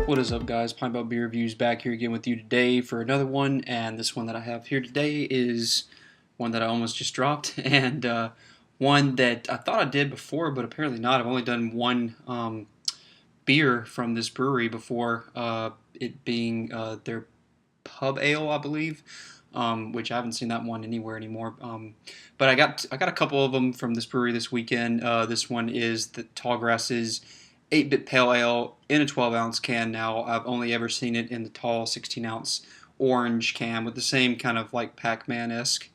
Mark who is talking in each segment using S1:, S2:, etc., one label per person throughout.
S1: What is up, guys? Pine About Beer Reviews back here again with you today for another one, and this one that I have here today is one that I almost just dropped, and one that I thought I did before, but apparently not. I've only done one beer from this brewery before, it being their pub ale, I believe, which I haven't seen that one anywhere anymore. But I got a couple of them from this brewery this weekend. This one is the Tallgrass's 8-bit pale ale in a 12-ounce can. Now I've only ever seen it in the tall 16-ounce orange can with the same kind of like Pac-Man-esque,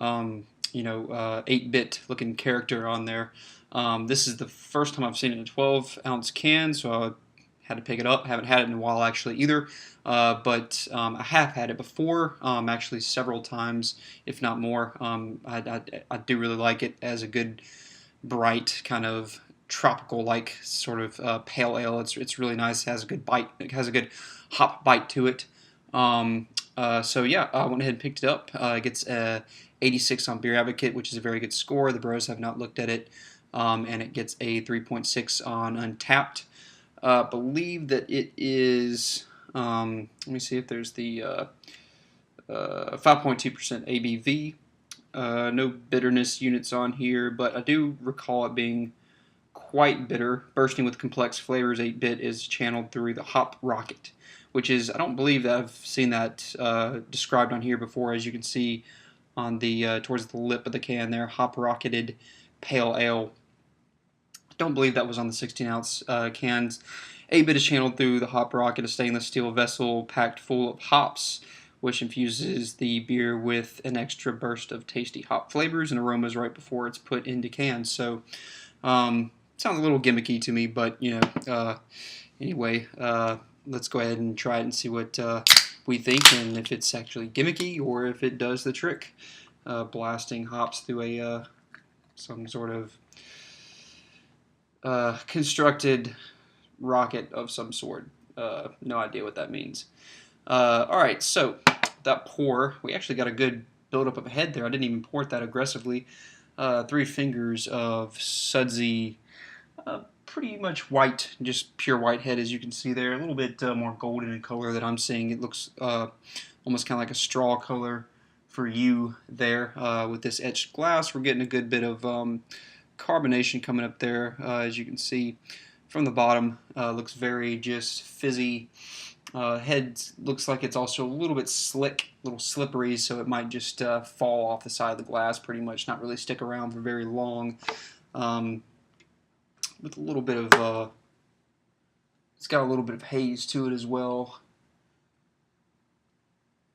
S1: 8-bit looking character on there. This is the first time I've seen it in a 12-ounce can, so I had to pick it up. Haven't had it in a while actually either, but I have had it before, actually several times, if not more. I do really like it as a good, bright kind of tropical-like sort of pale ale. It's really nice. It has a good bite. It has a good hop bite to it. So yeah, I went ahead and picked it up. It gets 86 on Beer Advocate, which is a very good score. The bros have not looked at it, and it gets a 3.6 on Untapped. Believe that it is. Let me see if there's the 5.2% ABV. No bitterness units on here, but I do recall it being quite bitter. Bursting with complex flavors, 8-bit is channeled through the hop rocket, which is, I don't believe that I've seen that described on here before. As you can see on the towards the lip of the can there, hop rocketed pale ale. Don't believe that was on the 16-ounce cans. 8-bit is channeled through the hop rocket, a stainless steel vessel packed full of hops, which infuses the beer with an extra burst of tasty hop flavors and aromas right before it's put into cans. So, sounds a little gimmicky to me, but anyway, let's go ahead and try it and see what we think, and if it's actually gimmicky or if it does the trick. Blasting hops through a some sort of constructed rocket of some sort. No idea what that means. Alright, so that pour, we actually got a good buildup of a head there. I didn't even pour it that aggressively. 3 fingers of sudsy, pretty much white, just pure white head, as you can see there. A little bit more golden in color that I'm seeing. It looks almost kind of like a straw color for you there. With this etched glass, we're getting a good bit of carbonation coming up there, as you can see from the bottom. Looks very just fizzy. Head looks like it's also a little bit slick, a little slippery, so it might just fall off the side of the glass pretty much, not really stick around for very long. With a little bit of, it's got a little bit of haze to it as well.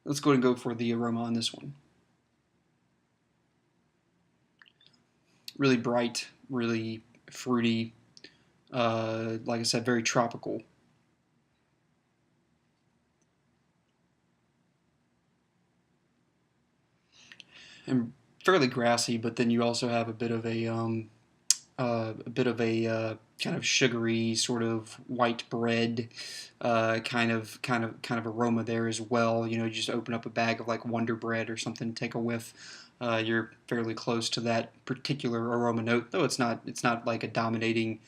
S1: Let's go ahead and go for the aroma on this one. Really bright, really fruity, like I said, very tropical. And fairly grassy, but then you also have a bit of a kind of sugary, sort of white bread kind of aroma there as well. You know, you just open up a bag of like Wonder Bread or something, take a whiff. You're fairly close to that particular aroma note, though it's not like a dominating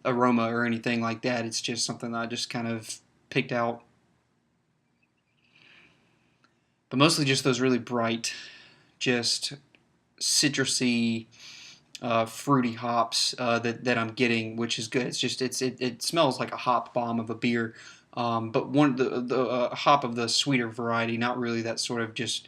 S1: aroma or anything like that. It's just something that I just kind of picked out. But mostly just those really bright, just citrusy, fruity hops that I'm getting, which is good. It's just it smells like a hop bomb of a beer, but one the hop of the sweeter variety, not really that sort of just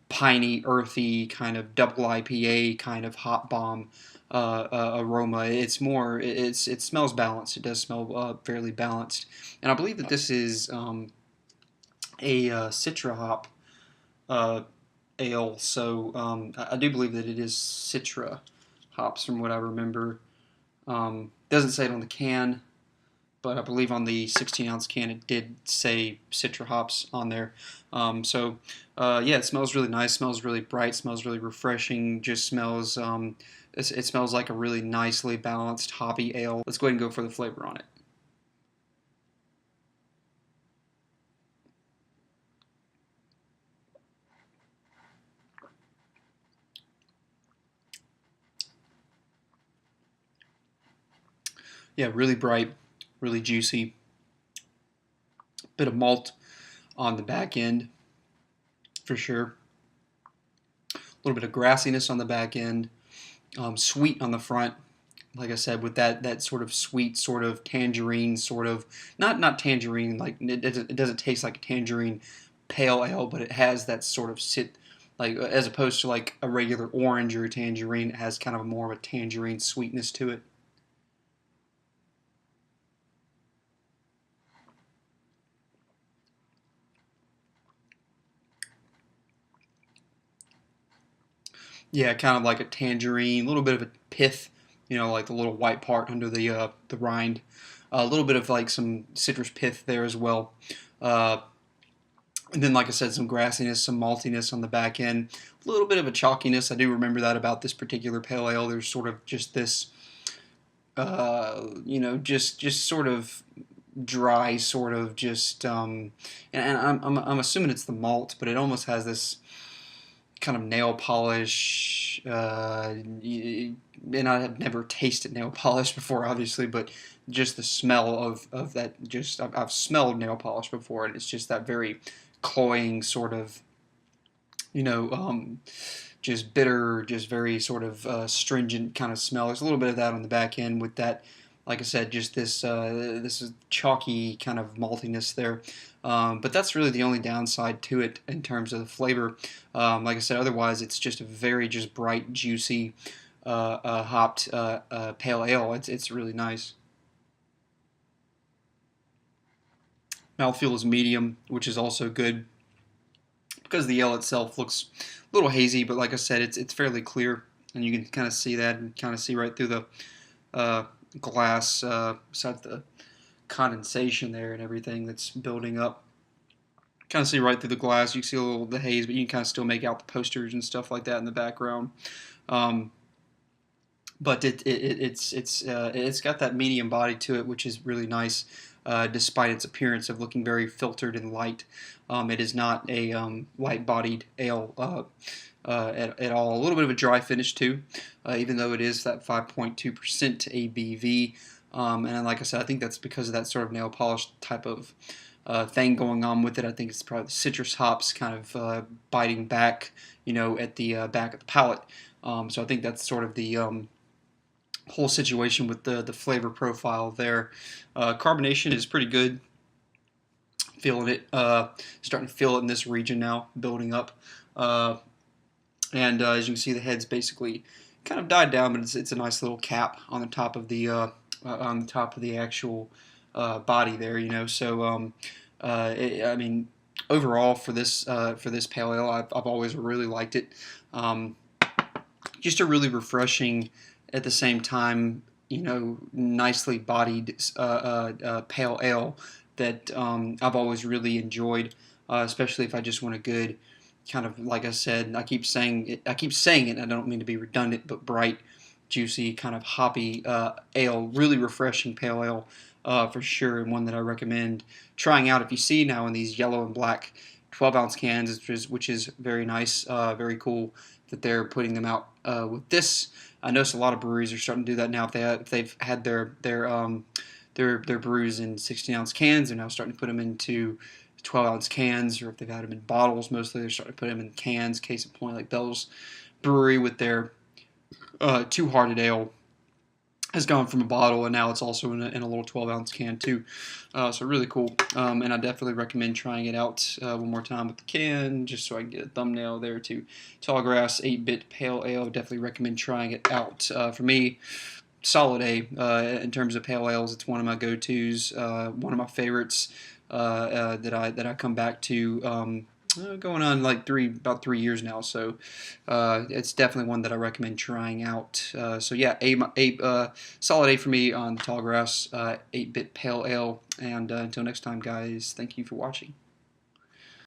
S1: piney, earthy kind of double IPA kind of hop bomb aroma. It's more it smells balanced. It does smell fairly balanced, and I believe that this is a Citra hop ale. So I do believe that it is Citra hops from what I remember. Doesn't say it on the can, but I believe on the 16-ounce can it did say Citra hops on there. Yeah, it smells really nice, smells really bright, smells really refreshing, just smells, it smells like a really nicely balanced hoppy ale. Let's go ahead and go for the flavor on it. Yeah, really bright, really juicy. Bit of malt on the back end for sure. A little bit of grassiness on the back end. Sweet on the front. Like I said, with that sort of sweet, sort of tangerine, sort of not tangerine, like it doesn't taste like a tangerine pale ale, but it has that sort of like, as opposed to like a regular orange or a tangerine, it has kind of more of a tangerine sweetness to it. Yeah, kind of like a tangerine, a little bit of a pith, like the little white part under the rind. A little bit of like some citrus pith there as well. Uh, and then, like I said, some grassiness, some maltiness on the back end. A little bit of a chalkiness. I do remember that about this particular pale ale. There's sort of just this, just sort of dry, sort of just, and I'm assuming it's the malt, but it almost has this kind of nail polish. And I have never tasted nail polish before, obviously, but just the smell of that. Just I've smelled nail polish before, and it's just that very cloying sort of, you know, um, just bitter, just very sort of stringent kind of smell. There's a little bit of that on the back end with that. Like I said, just this is chalky kind of maltiness there. But that's really the only downside to it in terms of the flavor. Like I said, otherwise it's just a very just bright, juicy, hopped pale ale. It's really nice. Mouthfeel is medium, which is also good because the ale itself looks a little hazy. But like I said, it's fairly clear, and you can kind of see that and kind of see right through the uh, glass, besides the condensation there and everything that's building up. Kind of see right through the glass. You can see a little of the haze, but you can kind of still make out the posters and stuff like that in the background. Um, but it's got that medium body to it, which is really nice, despite its appearance of looking very filtered and light. It is not a light-bodied ale at all. A little bit of a dry finish too, even though it is that 5.2% ABV. And like I said, I think that's because of that sort of nail polish type of thing going on with it. I think it's probably the citrus hops kind of biting back, at the back of the palate. So I think that's sort of the whole situation with the flavor profile there. Carbonation is pretty good. Feeling it, starting to feel it in this region now, building up. And as you can see, the head's basically kind of died down, but it's a nice little cap on the top of the actual body there. So I mean, overall for this pale ale, I've always really liked it. Just a really refreshing, at the same time, nicely bodied pale ale that I've always really enjoyed, especially if I just want a good kind of, like I said, I keep saying it, and I don't mean to be redundant, but bright, juicy, kind of hoppy ale, really refreshing pale ale for sure, and one that I recommend trying out. If you see now in these yellow and black 12-ounce cans, which is very nice, very cool that they're putting them out with this. I notice a lot of breweries are starting to do that now. If they've had their brews in 16-ounce cans, they're now starting to put them into 12-ounce cans, or if they've had them in bottles, mostly they're starting to put them in cans. Case in point, like Bell's Brewery with their Two Hearted Ale has gone from a bottle, and now it's also in a little 12-ounce can too. So really cool, and I definitely recommend trying it out one more time with the can, just so I can get a thumbnail there too. Tallgrass 8-bit Pale Ale, definitely recommend trying it out. For me, solid A in terms of pale ales. It's one of my go-tos, one of my favorites that I come back to. Going on like about 3 years now, so it's definitely one that I recommend trying out. So yeah, solid A for me on Tallgrass 8-bit Pale Ale. And until next time, guys, thank you for watching.